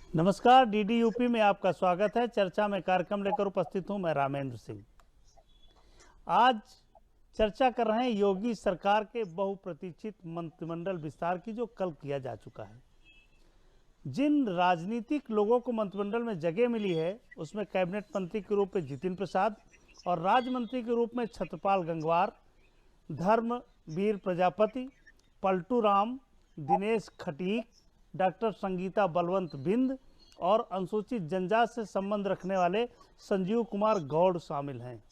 नमस्कार, DD UP में आपका स्वागत है। चर्चा में कार्यक्रम लेकर उपस्थित हूं मैं रामेंद्र सिंह। आज चर्चा कर रहे हैं योगी सरकार के बहुप्रतीक्षित मंत्रिमंडल विस्तार की, जो कल किया जा चुका है। जिन राजनीतिक लोगों को मंत्रिमंडल में जगह मिली है, उसमें कैबिनेट मंत्री के रूप में जितिन प्रसाद और राज्य मंत्री के रूप में छत्रपाल गंगवार, धर्मवीर प्रजापति, पलटू राम, दिनेश खटीक, डॉक्टर संगीता बलवंत बिंद और अनुसूचित जनजाति से संबंध रखने वाले संजीव कुमार गौड़ शामिल हैं।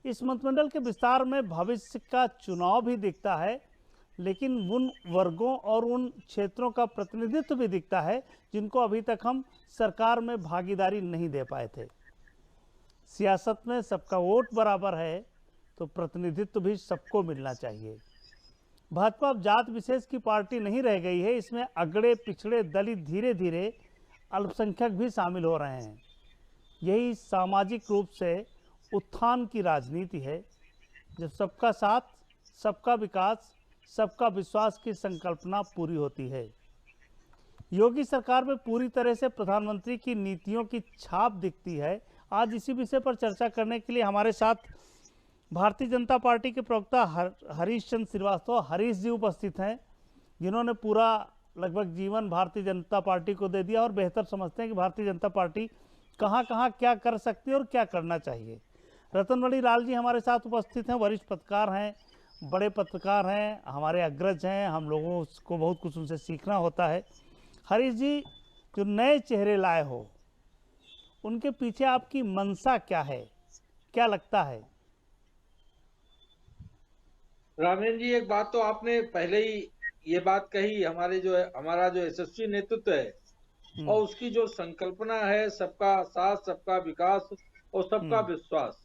इस मंत्रिमंडल के विस्तार में भविष्य का चुनाव भी दिखता है, लेकिन उन वर्गों और उन क्षेत्रों का प्रतिनिधित्व भी दिखता है जिनको अभी तक हम सरकार में भागीदारी नहीं दे पाए थे। सियासत में सबका वोट बराबर है, तो प्रतिनिधित्व भी सबको मिलना चाहिए। भाजपा अब जात विशेष की पार्टी नहीं रह गई है। इसमें अगड़े पिछड़े दलित, धीरे धीरे अल्पसंख्यक भी शामिल हो रहे हैं। यही सामाजिक रूप से उत्थान की राजनीति है, जब सबका साथ, सबका विकास, सबका विश्वास की संकल्पना पूरी होती है। योगी सरकार में पूरी तरह से प्रधानमंत्री की नीतियों की छाप दिखती है। आज इसी विषय पर चर्चा करने के लिए हमारे साथ भारतीय जनता पार्टी के प्रवक्ता हरीश चंद्र श्रीवास्तव, हरीश जी उपस्थित हैं, जिन्होंने पूरा लगभग जीवन भारतीय जनता पार्टी को दे दिया और बेहतर समझते हैं कि भारतीय जनता पार्टी कहाँ कहाँ क्या कर सकती है और क्या करना चाहिए। रतनवली लाल जी हमारे साथ उपस्थित हैं, वरिष्ठ पत्रकार हैं, बड़े पत्रकार हैं, हमारे अग्रज हैं, हम लोगों को बहुत कुछ उनसे सीखना होता है। हरीश जी, जो नए चेहरे लाए हो, उनके पीछे आपकी मंशा क्या है, क्या लगता है? रामेन जी, एक बात तो आपने पहले ही ये बात कही, हमारा जो यशस्वी नेतृत्व है और उसकी जो संकल्पना है, सबका साथ, सबका विकास और सबका विश्वास,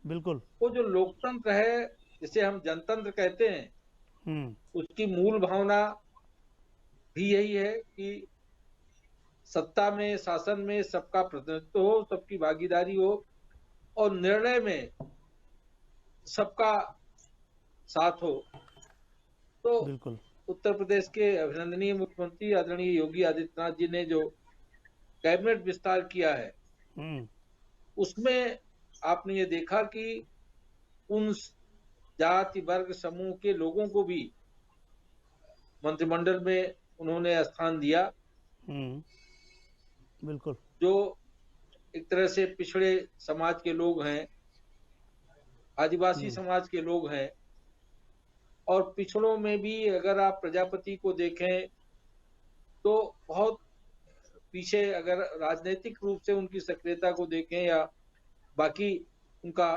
बिल्कुल। वो जो लोकतंत्र है, जिसे हम जनतंत्र कहते हैं, उसकी मूल भावना भी यही है कि सत्ता में, शासन में सबका प्रतिनिधित्व हो, सबकी भागीदारी हो और निर्णय में सबका साथ हो। तो बिल्कुल। उत्तर प्रदेश के अभिनंदनीय मुख्यमंत्री आदरणीय योगी आदित्यनाथ जी ने जो कैबिनेट विस्तार किया है, उसमें आपने ये देखा कि उन जाति वर्ग समूह के लोगों को भी मंत्रिमंडल में उन्होंने स्थान दिया, बिल्कुल। जो एक तरह से पिछड़े समाज के लोग हैं, आदिवासी समाज के लोग हैं। और पिछड़ों में भी अगर आप प्रजापति को देखें तो बहुत पीछे, अगर राजनीतिक रूप से उनकी सक्रियता को देखें या बाकी उनका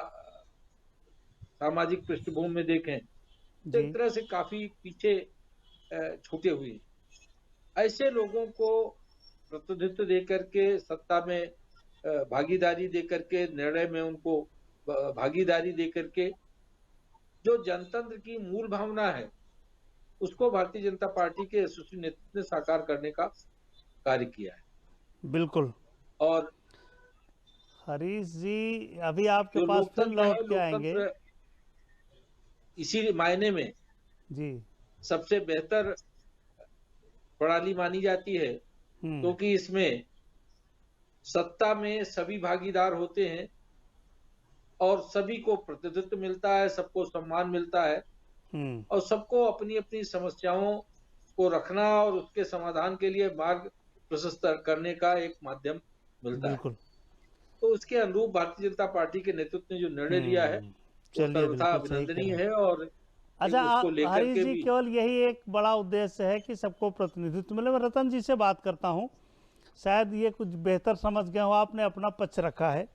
सामाजिक पृष्ठभूमि में देखें, तो एक तरह से काफी पीछे छूटे हुए। ऐसे लोगों को प्रतिनिधित्व देकर के, सत्ता में भागीदारी देकर के, निर्णय में उनको भागीदारी देकर के, जो जनतंत्र की मूल भावना है, उसको भारतीय जनता पार्टी के यशस्वी नेतृत्व ने साकार करने का कार्य किया है। बिल्कुल। और हरीश जी, अभी आपके जो पास फिर लोकतंत्र है, लौट के आएंगे। लोकतंत्र इसी मायने में जी। सबसे बेहतर प्रणाली मानी जाती है, क्योंकि इसमें सत्ता में सभी भागीदार होते हैं और सभी को प्रतिनिधित्व मिलता है, सबको सम्मान मिलता है और सबको अपनी अपनी समस्याओं को रखना और उसके समाधान के लिए मार्ग प्रशस्त करने का एक माध्यम मिलता है। तो उसके अनुरूप भारतीय जनता पार्टी के नेतृत्व ने जो निर्णय लिया है, वो सर्वथा अभिनंदनीय है। और अच्छा, उसको लेकर हरीश के जी, भी केवल यही एक बड़ा उद्देश्य है कि सबको प्रतिनिधित्व मिले। मैं रतन जी से बात करता हूँ, शायद ये कुछ बेहतर समझ गए हो, आपने अपना पक्ष रखा है।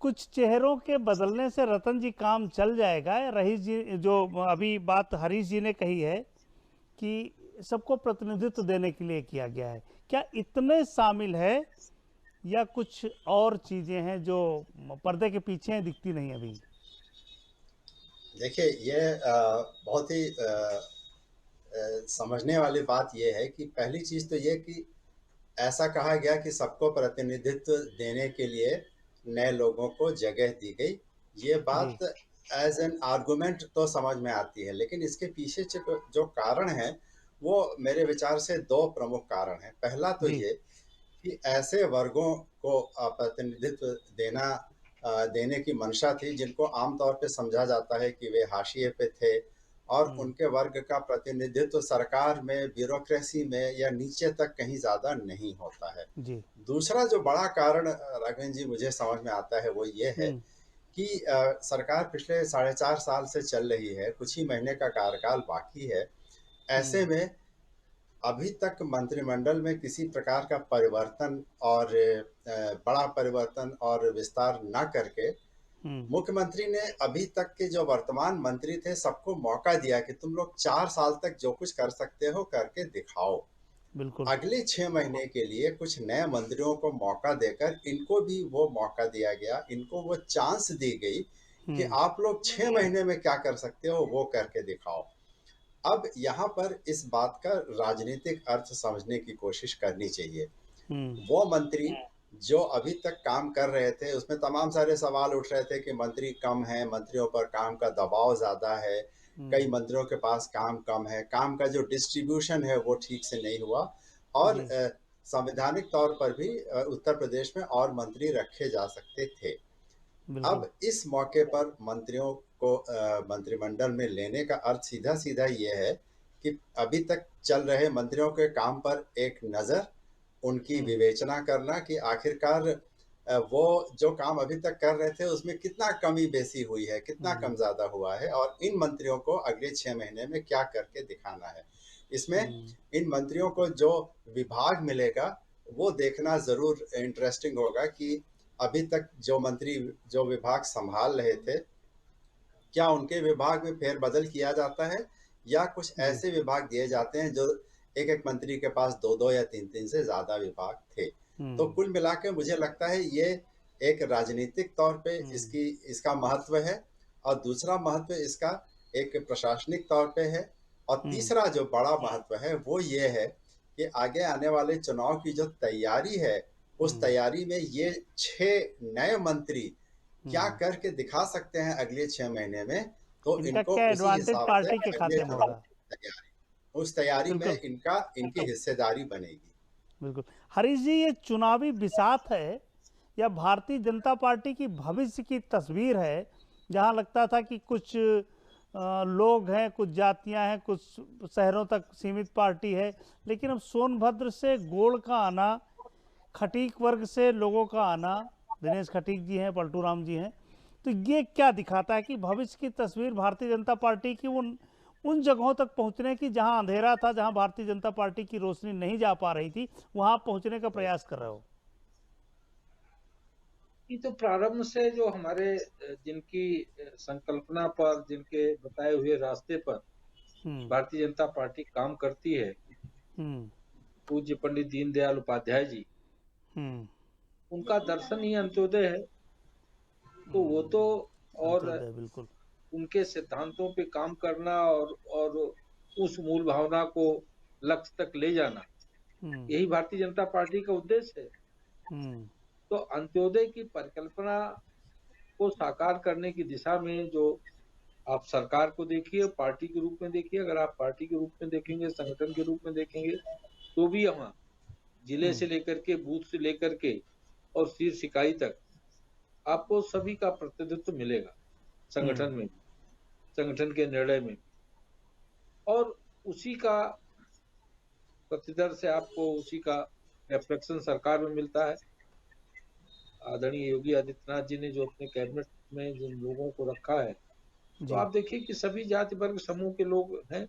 कुछ चेहरों के बदलने से रतन जी काम चल जाएगा? रहीश जी, जो अभी बात हरीश जी ने कही है कि सबको प्रतिनिधित्व देने के लिए किया गया है, क्या इतने शामिल है या कुछ और चीजें हैं जो पर्दे के पीछे हैं, दिखती नहीं अभी? देखिए, ये बहुत ही समझने वाली बात यह है कि पहली चीज तो ये कि ऐसा कहा गया कि सबको प्रतिनिधित्व देने के लिए नए लोगों को जगह दी गई। ये बात एज एन आर्गुमेंट तो समझ में आती है, लेकिन इसके पीछे जो कारण है वो मेरे विचार से दो प्रमुख कारण हैं। पहला तो जी। ये कि ऐसे वर्गों को प्रतिनिधित्व देने की मंशा थी जिनको आमतौर पे समझा जाता है कि वे हाशिए पे थे, और उनके वर्ग का प्रतिनिधित्व सरकार में, ब्यूरोक्रेसी में या नीचे तक कहीं ज़्यादा नहीं होता है। जी। दूसरा जो बड़ा कारण राघवेंद्र जी मुझे समझ में आता है वो ये है कि सरकार पिछले 4.5 साल से चल रही है, कुछ ही महीने का कार्यकाल बाकी है। ऐसे में अभी तक मंत्रिमंडल में किसी प्रकार का परिवर्तन और बड़ा परिवर्तन और विस्तार न करके मुख्यमंत्री ने अभी तक के जो वर्तमान मंत्री थे सबको मौका दिया कि तुम लोग 4 साल तक जो कुछ कर सकते हो करके दिखाओ। बिल्कुल। अगले 6 महीने के लिए कुछ नए मंत्रियों को मौका देकर इनको भी वो मौका दिया गया, इनको वो चांस दी गई कि आप लोग 6 महीने में क्या कर सकते हो वो करके दिखाओ। अब यहाँ पर इस बात का राजनीतिक अर्थ समझने की कोशिश करनी चाहिए। वो मंत्री जो अभी तक काम कर रहे थे उसमें तमाम सारे सवाल उठ रहे थे कि मंत्री कम है, मंत्रियों पर काम का दबाव ज्यादा है, कई मंत्रियों के पास काम कम है, काम का जो डिस्ट्रीब्यूशन है वो ठीक से नहीं हुआ, और संवैधानिक तौर पर भी उत्तर प्रदेश में और मंत्री रखे जा सकते थे। अब इस मौके पर मंत्रियों को मंत्रिमंडल में लेने का अर्थ सीधा सीधा ये है कि अभी तक चल रहे मंत्रियों के काम पर एक नज़र, उनकी विवेचना करना कि आखिरकार वो जो काम अभी तक कर रहे थे उसमें कितना कमी बेसी हुई है, कितना कम ज़्यादा हुआ है, और इन मंत्रियों को अगले 6 महीने में क्या करके दिखाना है। इसमें इन मंत्रियों को जो विभाग मिलेगा वो देखना ज़रूर इंटरेस्टिंग होगा कि अभी तक जो मंत्री जो विभाग संभाल रहे थे, क्या उनके विभाग में फेरबदल किया जाता है या कुछ ऐसे विभाग दिए जाते हैं जो एक एक मंत्री के पास 2-2 या 3-3 से ज्यादा विभाग थे। तो कुल मिला के मुझे लगता है ये एक राजनीतिक तौर पे इसका महत्व है, और दूसरा महत्व इसका एक प्रशासनिक तौर पे है, और तीसरा जो बड़ा महत्व है वो ये है कि आगे आने वाले चुनाव की जो तैयारी है उस तैयारी में ये 6 नए मंत्री क्या करके दिखा सकते हैं अगले 6 महीने में, तो इनको क्या उसी एडवांटेज हिसाब से पार्टी के अगले खाते में चुनाव होगा? की तैयारी, उस तैयारी में इनकी हिस्सेदारी बनेगी। बिल्कुल। हरीश जी, ये चुनावी बिसात है या भारतीय जनता पार्टी की भविष्य की तस्वीर है, जहां लगता था कि कुछ लोग हैं, कुछ जातियां हैं, कुछ शहरों तक सीमित पार्टी है, लेकिन अब सोनभद्र से गोड़ का आना, खटीक वर्ग से लोगों का आना, दिनेश खटीक जी हैं, पलटू राम जी हैं, तो ये क्या दिखाता है कि भविष्य की तस्वीर भारतीय जनता पार्टी की उन जगहों तक पहुंचने की जहां अंधेरा था, जहां भारतीय जनता पार्टी की रोशनी नहीं जा पा रही थी, वहां पहुंचने का प्रयास कर रहे हो? ये तो प्रारंभ से जो हमारे जिनकी संकल्पना पर, जिनके बताए हुए रास्ते पर भारतीय जनता पार्टी काम करती है, पूज्य पंडित दीनदयाल उपाध्याय जी, उनका दर्शन ही अंत्योदय है। तो वो तो, और बिल्कुल उनके सिद्धांतों पे काम करना और उस मूल भावना को लक्ष्य तक ले जाना, यही भारतीय जनता पार्टी का उद्देश्य है। तो अंत्योदय की परिकल्पना को साकार करने की दिशा में जो आप सरकार को देखिए, पार्टी के रूप में देखिए, अगर आप पार्टी के रूप में देखेंगे, संगठन के रूप में देखेंगे, तो भी यहाँ जिले से लेकर के, बूथ से लेकर के और शीर्ष इकाई तक आपको सभी का प्रतिनिधित्व मिलेगा, संगठन में, संगठन के निर्णय में, और उसी का प्रतिदर्श से आपको उसी का रिफ्लेक्शन सरकार में मिलता है। आदरणीय योगी आदित्यनाथ जी ने जो अपने कैबिनेट में जिन लोगों को रखा है, तो आप देखिए कि सभी जाति वर्ग समूह के लोग हैं,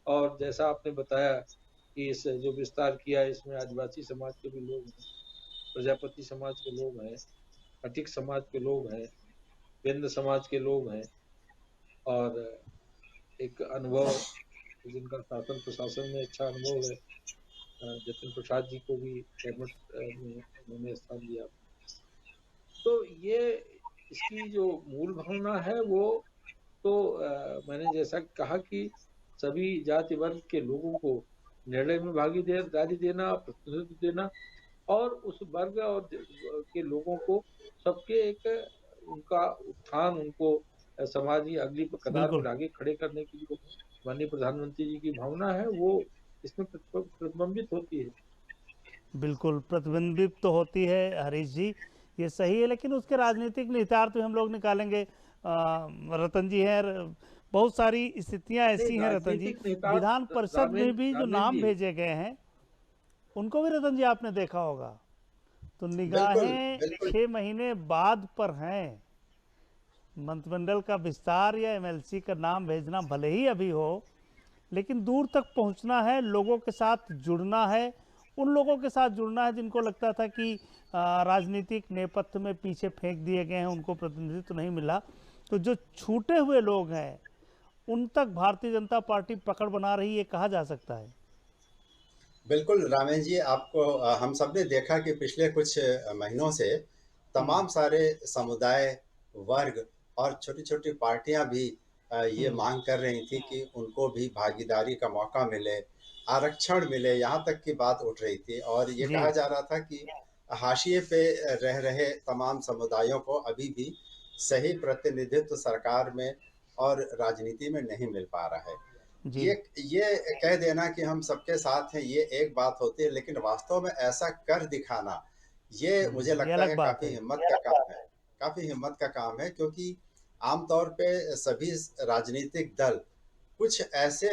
और जैसा आपने बताया कि इस जो विस्तार किया इसमें आदिवासी समाज के भी लोग हैं, प्रजापति समाज के लोग हैं, खटीक समाज के लोग हैं, विंद समाज के लोग हैं, और एक अनुभव जिनका शासन प्रशासन में अच्छा अनुभव है, जतिन प्रसाद जी को भी कैबिनेट में उन्होंने स्थान दिया। तो ये इसकी जो मूल भावना है वो तो मैंने जैसा कहा कि सभी जाति वर्ग के लोगों को निर्णय में भागीदारी देना, प्रतिनिधित्व देना, और उस वर्ग और के लोगों को सबके एक उनका उत्थान, उनको समाज की अगली कतार पर आगे खड़े करने की जो माननीय प्रधानमंत्री जी की भावना है, वो इसमें प्रतिबिंबित होती है। बिल्कुल प्रतिबिंबित तो होती है हरीश जी, ये सही है, लेकिन उसके राजनीतिक निहितार्थ भी हम लोग निकालेंगे। रतन जी हैं, बहुत सारी स्थितियां नहीं, ऐसी हैं रतन जी। राजनीतिक विधान निहितार्थ परिषद में भी जो रामेन नाम जी, भेजे गए हैं उनको भी रतन जी आपने देखा होगा, तो बिल्कुल निगाहें बिल्कुल 6 महीने बाद पर हैं। मंत्रिमंडल का विस्तार या एमएलसी का नाम भेजना भले ही अभी हो, लेकिन दूर तक पहुंचना है, लोगों के साथ जुड़ना है, उन लोगों के साथ जुड़ना है जिनको लगता था कि राजनीतिक नेपथ्य में पीछे फेंक दिए गए हैं, उनको प्रतिनिधित्व नहीं मिला। तो जो छूटे हुए लोग हैं उन तक भारतीय जनता पार्टी पकड़ बना रही है, कहा जा सकता है। बिल्कुल रामेश जी, आपको हम सब ने देखा कि पिछले कुछ महीनों से हम्म। तमाम सारे समुदाय, वर्ग और छोटी छोटी पार्टियां भी ये हम्म। मांग कर रही थी कि उनको भी भागीदारी का मौका मिले, आरक्षण मिले, यहाँ तक की बात उठ रही थी। और ये जी। कहा जा रहा था कि हाशिए पे रह रहे तमाम समुदायों को अभी भी सही प्रतिनिधित्व सरकार में और राजनीति में नहीं मिल पा रहा है। जी। ये कह देना कि हम सबके साथ हैं, ये एक बात होती है, लेकिन वास्तव में ऐसा कर दिखाना, ये मुझे ये लगता अलग है बात काफी है। हिम्मत का काम है। काफी हिम्मत का काम है, क्योंकि आमतौर पे सभी राजनीतिक दल कुछ ऐसे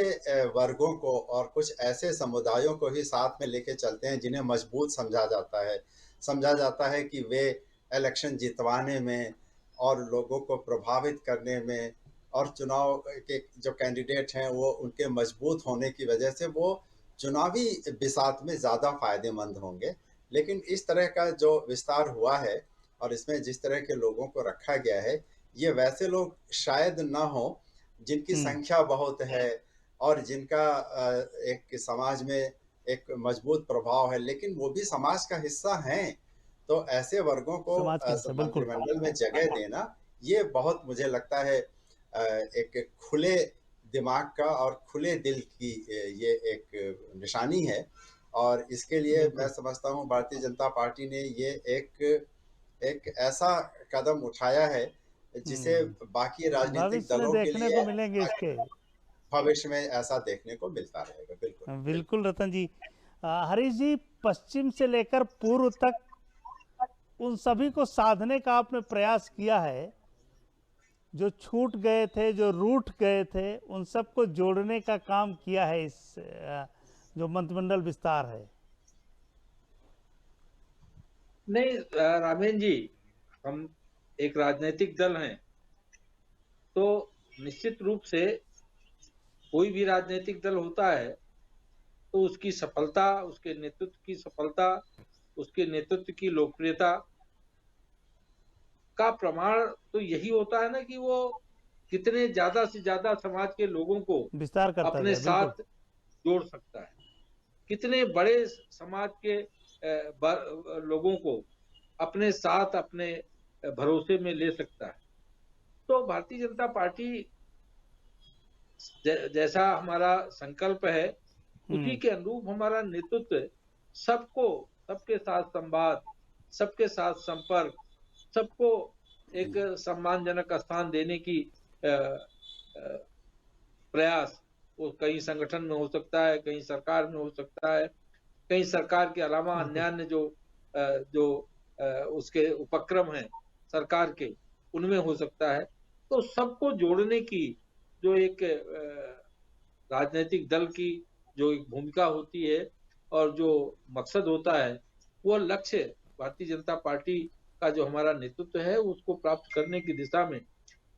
वर्गों को और कुछ ऐसे समुदायों को ही साथ में लेके चलते हैं जिन्हें मजबूत समझा जाता है। समझा जाता है कि वे इलेक्शन जितवाने में और लोगों को प्रभावित करने में और चुनाव के जो कैंडिडेट हैं वो उनके मजबूत होने की वजह से वो चुनावी बिसात में ज़्यादा फायदेमंद होंगे। लेकिन इस तरह का जो विस्तार हुआ है और इसमें जिस तरह के लोगों को रखा गया है, ये वैसे लोग शायद ना हो जिनकी हम्म। संख्या बहुत है और जिनका एक समाज में एक मजबूत प्रभाव है, लेकिन वो भी समाज का हिस्सा हैं। तो ऐसे वर्गों को समाज के हिस्से, बिल्कुल। मंत्रिमंडल में जगह देना, ये बहुत मुझे लगता है एक खुले दिमाग का और खुले दिल की ये एक निशानी है। और इसके लिए मैं बिल्कुल। समझता हूँ भारतीय जनता पार्टी ने ये एक ऐसा कदम उठाया है जिसे बाकी राजनीतिक भविष्य में दलों के देखने को लिए मिलेंगे इसके। भविष्य में ऐसा देखने को मिलता रहेगा। बिल्कुल बिल्कुल। बिल्कुल रतन जी। हरीश जी, पश्चिम से लेकर पूर्व तक उन सभी को साधने का आपने प्रयास किया है, जो छूट गए थे, जो रूठ गए थे, उन सबको जोड़ने का काम किया है इस जो मंत्रिमंडल विस्तार है। नहीं रामेन जी, हम एक राजनीतिक दल हैं, तो निश्चित रूप से कोई भी राजनीतिक दल होता है तो उसकी सफलता, उसके नेतृत्व की सफलता, उसके नेतृत्व की लोकप्रियता का प्रमाण तो यही होता है ना कि वो कितने ज्यादा से ज्यादा समाज के लोगों को विस्तार करता अपने गया, बिल्कुल। साथ जोड़ सकता है, कितने बड़े समाज के लोगों को अपने साथ, अपने भरोसे में ले सकता है। तो भारतीय जनता पार्टी जैसा हमारा संकल्प है, उसी के अनुरूप हमारा नेतृत्व सबको, सबके साथ संवाद, सबके साथ संपर्क, सबको एक सम्मानजनक स्थान देने की प्रयास, वो कहीं संगठन में हो सकता है, कहीं सरकार में हो सकता है, कहीं सरकार के अलावा बिल्कुल। अन्य जो उसके उपक्रम हैं सरकार के, उनमें हो सकता है। तो सबको जोड़ने की जो एक राजनीतिक दल की जो एक भूमिका होती है और जो मकसद होता है, वो लक्ष्य भारतीय जनता पार्टी का जो हमारा नेतृत्व है उसको प्राप्त करने की दिशा में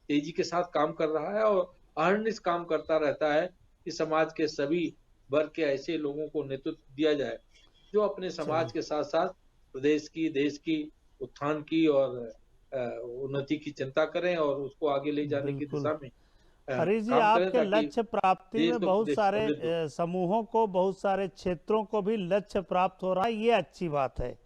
तेजी के साथ काम कर रहा है और अहर्निश काम करता रहता है कि समाज के सभी वर्ग के ऐसे लोगों को नेतृत्व दिया जाए जो अपने समाज चलिए। के साथ साथ प्रदेश की, देश की उत्थान की और उन्नति की चिंता करें और उसको आगे ले जाने की बिल्कुल। दिशा में हरीश जी, काम करें, आपके ताकि लक्ष्य प्राप्ति देश में और बहुत प्रदेश सारे समृद्ध हो। समूहों को, बहुत सारे क्षेत्रों को भी लक्ष्य प्राप्त हो रहा है, ये अच्छी बात है।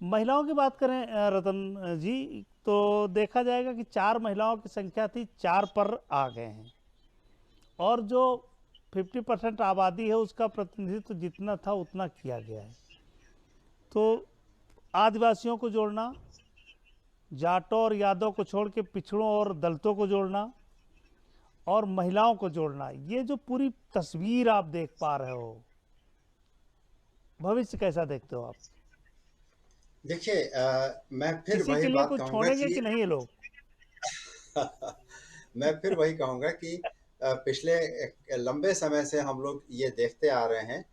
महिलाओं की बात करें रतन जी, तो देखा जाएगा कि 4 महिलाओं की संख्या थी, 4 पर आ गए हैं। और जो 50% आबादी है उसका प्रतिनिधित्व जितना था उतना किया गया है। तो आदिवासियों को जोड़ना, जाटों और यादव को छोड़ के पिछड़ों और दलितों को जोड़ना, और महिलाओं को जोड़ना, ये जो पूरी तस्वीर आप देख पा रहे हो, भविष्य कैसा देखते हो आप? देखिए, मैं फिर इसी के वही लिए बात कुछ कहूंगा छोड़ेंगे कि कि नहीं ये लोग? मैं फिर वही कहूंगा कि पिछले लंबे समय से हम लोग ये देखते आ रहे हैं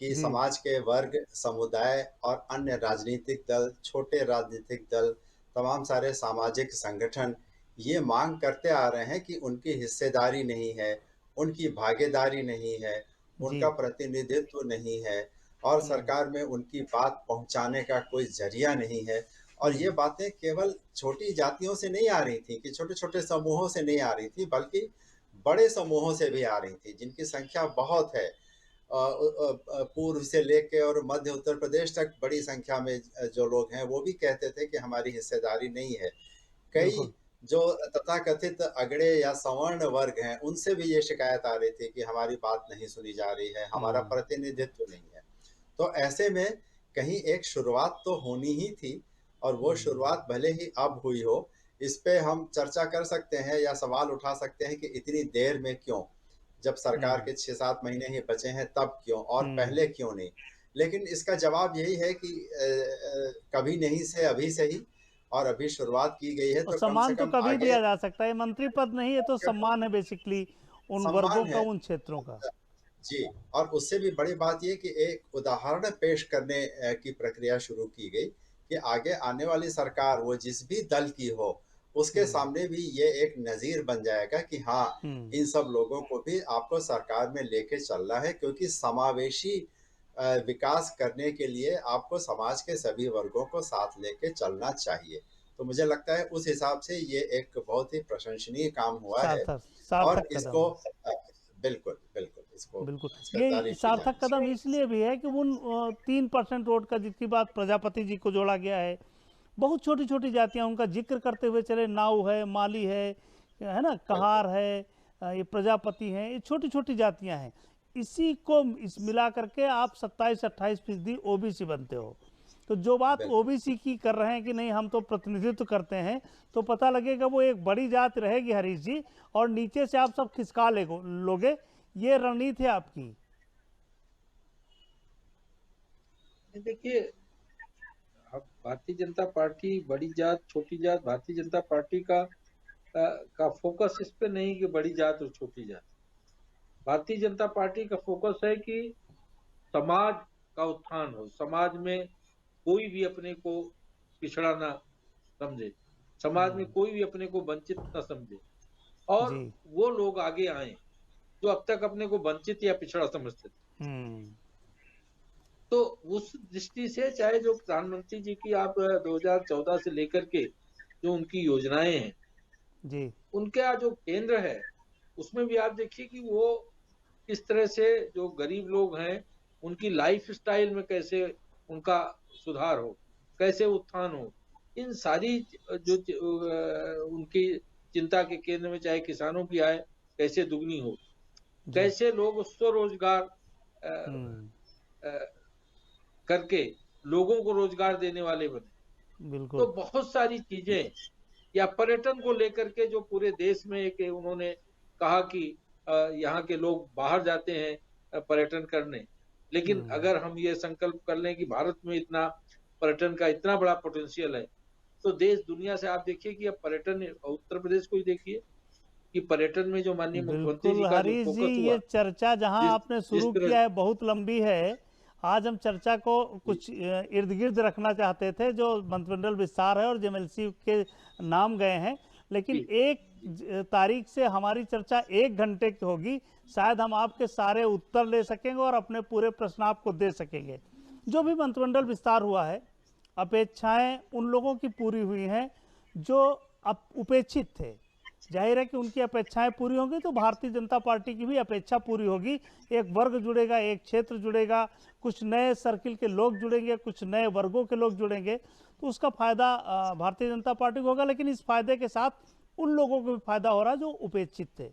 कि जी। समाज के वर्ग, समुदाय और अन्य राजनीतिक दल, छोटे राजनीतिक दल, तमाम सारे सामाजिक संगठन ये मांग करते आ रहे हैं कि उनकी हिस्सेदारी नहीं है, उनकी भागीदारी नहीं है, जी। उनका प्रतिनिधित्व नहीं है और हम्म। सरकार में उनकी बात पहुंचाने का कोई जरिया नहीं है। और ये बातें केवल छोटी जातियों से नहीं आ रही थी, कि छोटे छोटे समूहों से नहीं आ रही थी, बल्कि बड़े समूहों से भी आ रही थी, जिनकी संख्या बहुत है। पूर्व से लेके और मध्य उत्तर प्रदेश तक बड़ी संख्या में जो लोग हैं वो भी कहते थे कि हमारी हिस्सेदारी नहीं है। कई बिल्कुल। जो तथाकथित अगड़े या सवर्ण वर्ग हैं उनसे भी ये शिकायत आ रही थी कि हमारी बात नहीं सुनी जा रही है, हमारा हम्म। प्रतिनिधित्व नहीं है। तो ऐसे में कहीं एक शुरुआत तो होनी ही थी, और वो हम्म। शुरुआत भले ही अब हुई हो, इस पे हम चर्चा कर सकते हैं या सवाल उठा सकते हैं कि इतनी देर में क्यों, जब सरकार हम्म। के 6-7 महीने ही बचे हैं तब क्यों, और हम्म। पहले क्यों नहीं। लेकिन इसका जवाब यही है कि कभी नहीं से अभी से ही, और अभी शुरुआत की गई है और तो कम से सम्मान तो कम कभी आगे दिया जा सकता है, मंत्री पद नहीं है तो सम्मान है बेसिकली उन वर्गों सम्मान का, है। उन क्षेत्रों का। जी, और उससे भी बड़ी बात ये कि एक उदाहरण पेश करने की प्रक्रिया शुरू की गई कि आगे आने वाली सरकार वो जिस भी दल की हो, उसके हम्म। सामने भी ये एक नज़ीर बन जाएगा कि हाँ, हम्म। इन सब लोगों को भी आपको सरकार में लेके चलना है, क्योंकि समावेशी विकास करने के लिए आपको समाज के सभी वर्गों को साथ लेके चलना चाहिए। तो मुझे लगता है उस हिसाब से ये एक बहुत ही प्रशंसनीय काम हुआ है, सार्थक और सार्थक कदम इसको है। बिल्कुल, बिल्कुल, इसको बिल्कुल, इसका ये तारीफ की सार्थक जानी कदम चाहिए। इसलिए भी है कि उन 3% वोट का, जिसकी बात प्रजापति जी को जोड़ा गया है, बहुत छोटी छोटी जातियां उनका जिक्र करते हुए चले, नाऊ है, माली है ना, बिल्कुल, कहार है, ये प्रजापति हैं, ये छोटी छोटी जातियां हैं। इसी को इस मिला करके आप 27-28% ओबीसी बनते हो। तो जो बात बिल्कुल। ओबीसी की कर रहे हैं कि नहीं हम तो प्रतिनिधित्व करते हैं, तो पता लगेगा वो एक बड़ी जात रहेगी हरीश जी, और नीचे से आप सब खिसका लोगे। ये रणनीति है आपकी। देखिए, अब भारतीय जनता पार्टी बड़ी जात छोटी जात, भारतीय जनता पार्टी का फोकस इस पे नहीं कि बड़ी जात और छोटी जात। भारतीय जनता पार्टी का फोकस है कि समाज का उत्थान हो, समाज में कोई भी अपने को पिछड़ा ना समझे, समाज में कोई भी अपने को वंचित ना समझे, और जी। वो लोग आगे आए जो अब तक अपने को वंचित या पिछड़ा समझते थे। हम्म। तो उस दृष्टि से चाहे जो प्रधानमंत्री जी की आप 2014 से लेकर के जो उनकी योजनाएं हैं, जी। उनका जो केंद्र है, उसमें भी आप देखिए कि वो किस तरह से जो गरीब लोग हैं उनकी लाइफ स्टाइल में कैसे उनका सुधार हो, कैसे उत्थान हो, इन सारी जो उनकी चिंता के केंद्र में, चाहे किसानों की आय कैसे दुगनी हो, जी। कैसे लोग स्वरोजगार हम्म। करके लोगों को रोजगार देने वाले बने। तो बिल्कुल। बहुत सारी चीजें, या पर्यटन को लेकर के जो पूरे देश में एक उन्होंने कहा कि यहाँ के लोग बाहर जाते हैं पर्यटन करने, लेकिन हम्म। अगर हम ये संकल्प कर लें कि भारत में इतना पर्यटन का इतना बड़ा पोटेंशियल है, तो देश दुनिया से आप देखिए कि अब पर्यटन, उत्तर प्रदेश को ही देखिए कि पर्यटन में जो माननीय मुख्यमंत्री जी बिल्कुल का जो हरीश जी, फोकस हुआ, ये चर्चा जहां जिस आपने जिस शुरू तरह, किया है बहुत लंबी है। आज हम चर्चा को जी, कुछ इर्द गिर्द रखना चाहते थे, जो मंत्रिमंडल विस्तार है और जेएमएलसी के नाम गए हैं, लेकिन जी, 1 तारीख से हमारी चर्चा 1 घंटे की होगी। शायद हम आपके सारे उत्तर ले सकेंगे और अपने पूरे प्रश्न आपको दे सकेंगे। जो भी मंत्रिमंडल विस्तार हुआ है, अपेक्षाएं उन लोगों की पूरी हुई हैं जो अब उपेक्षित थे। जाहिर है कि उनकी अपेक्षाएं पूरी होंगी तो भारतीय जनता पार्टी की भी अपेक्षा पूरी होगी। एक वर्ग जुड़ेगा, एक क्षेत्र जुड़ेगा, कुछ नए सर्किल के लोग जुड़ेंगे, कुछ नए वर्गों के लोग जुड़ेंगे, तो उसका फायदा भारतीय जनता पार्टी को होगा। लेकिन इस फायदे के साथ उन लोगों को भी फायदा हो रहा है जो उपेक्षित थे।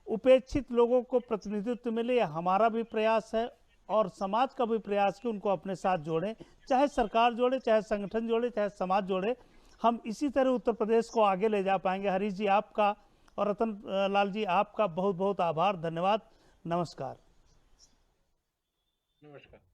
उपेक्षित लोगों को प्रतिनिधित्व मिले, यह हमारा भी प्रयास है और समाज का भी प्रयास कि उनको अपने साथ जोड़ें, चाहे सरकार जोड़े, चाहे संगठन जोड़े, चाहे समाज जोड़े। हम इसी तरह उत्तर प्रदेश को आगे ले जा पाएंगे। हरीश जी, आपका और रतन लाल जी आपका बहुत बहुत आभार, धन्यवाद, नमस्कार। नमस्कार।